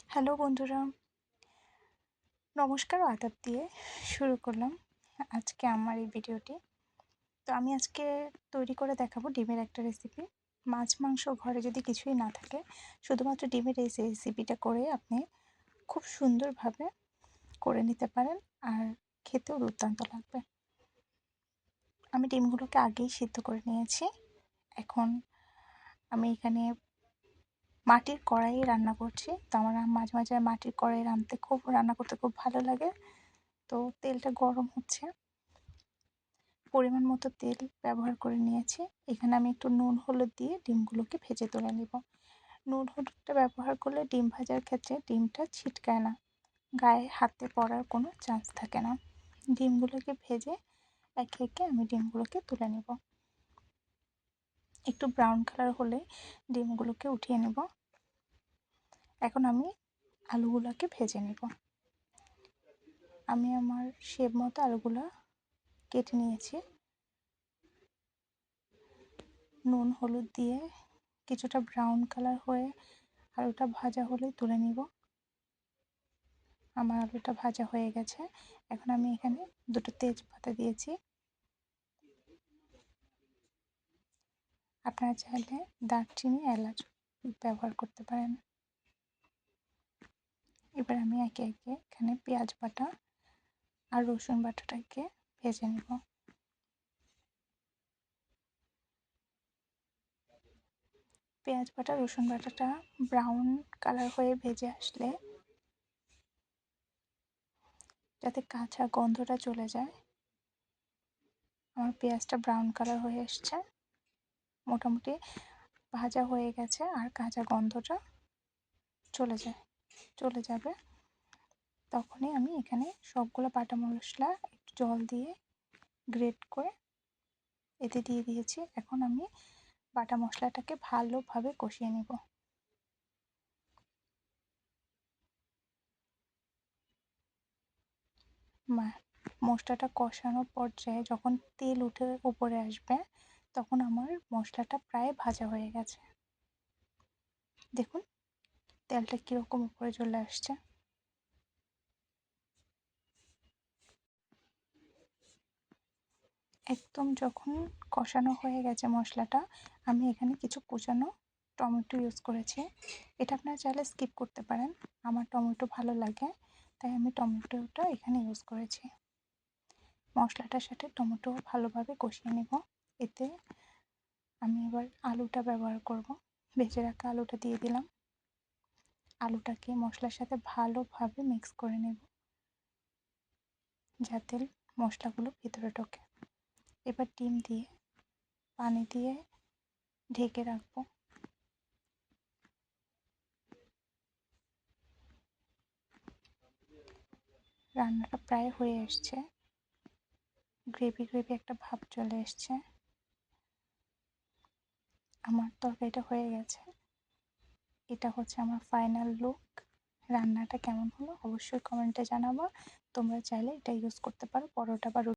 Hello বন্ধুরা, নমস্কার ও আদাব দিয়ে শুরু করলাম আজকে আমার এই ভিডিওটি। তো আমি আজকে তৈরি করে দেখাবো ডিমের একটা রেসিপি। মাছ মাংস ঘরে যদি কিছুই না থাকে, শুধুমাত্র ডিমের এই রেসিপিটা করে আপনি খুব সুন্দরভাবে করে নিতে পারেন, আর খেতেও দুর্দান্ত লাগবে। আমি ডিমগুলোকে আগেই সিদ্ধ করে নিয়েছি। এখন আমি এখানে মাটির কড়াইয়ে রান্না করছি। তো আমার মাঝে মাঝে মাটির কড়াই রান্না করতে খুব ভালো লাগে। তো তেলটা গরম হচ্ছে, পরিমাণ মতো তেল ব্যবহার করে নিয়েছি। এখানে আমি একটু নুন হলুদ দিয়ে ডিমগুলোকে ভেজে তুলে নিব। নুন হলুদটা ব্যবহার করলে ডিম ভাজার ক্ষেত্রে ডিমটা ছিটকায় না, গায়ে হাতে পড়ার কোনো চান্স থাকে না। ডিমগুলোকে ভেজে একে একে আমি ডিমগুলোকে তুলে নেব। একটু ব্রাউন কালার হলে ডিমগুলোকে উঠিয়ে নেব। এখন আমি আলুগুলোকে ভেজে নেব। আমি আমার শেপ মতো আলুগুলো কেটে নিয়েছি। নুন হলুদ দিয়ে কিছুটা ব্রাউন কালার হয়ে আলুটা ভাজা হলে তুলে নিব। আমার আলুটা ভাজা হয়ে গেছে। এখন আমি এখানে দুটো তেজপাতা দিয়েছি। আপনারা চাইলে দারচিনি এলাচ ব্যবহার করতে পারেন। এবার আমি একে একে এখানে পেঁয়াজ বাটা আর রসুন বাটাটাকে ভেজে নিব। পেঁয়াজ বাটা রসুন বাটাটা ব্রাউন কালার হয়ে ভেজে আসলে, যাতে কাঁচা গন্ধটা চলে যায়, আমার পেঁয়াজটা ব্রাউন কালার হয়ে এসছে, মোটামুটি ভাজা হয়ে গেছে, আর কাঁচা গন্ধটা চলে যাবে। তখনই আমি এখানে সবগুলো বাটা মশলা একটু জল দিয়ে গ্রেট করে এতে দিয়ে দিয়েছি। এখন আমি বাটা মশলাটাকে ভালোভাবে কষিয়ে নেব। মশলাটা কষানোর পর্যায়ে যখন তেল উঠে উপরে আসবে, তখন আমার মশলাটা প্রায় ভাজা হয়ে গেছে। দেখুন তেলটা কীরকম উপরে চলে আসছে। একদম যখন কষানো হয়ে গেছে মশলাটা, আমি এখানে কিছু কুচানো টমেটো ইউজ করেছি। এটা আপনারা চাইলে স্কিপ করতে পারেন, আমার টমেটো ভালো লাগে তাই আমি টমেটোটা এখানে ইউজ করেছি। মশলাটার সাথে টমেটো ভালোভাবে কষিয়ে নেব। এতে আমি এবার আলুটা ব্যবহার করব। ভেজে রাখা আলুটা দিয়ে দিলাম। আলুটাকে মশলার সাথে ভালোভাবে মিক্স করে নেব, যাতে মশলাগুলো ভিতরে ঢোকে। এবার ডিম দিয়ে পানি দিয়ে ঢেকে রাখবো। রান্নাটা প্রায় হয়ে এসছে, গ্রেভি গ্রেভি একটা ভাব চলে এসছে। আমার তরকারিটা হয়ে গেছে। এটা হচ্ছে আমার ফাইনাল লুক। রান্নাটা কেমন হলো অবশ্যই কমেন্টে জানাবো। তোমরা চাইলে এটা ইউজ করতে পারো পরোটা বা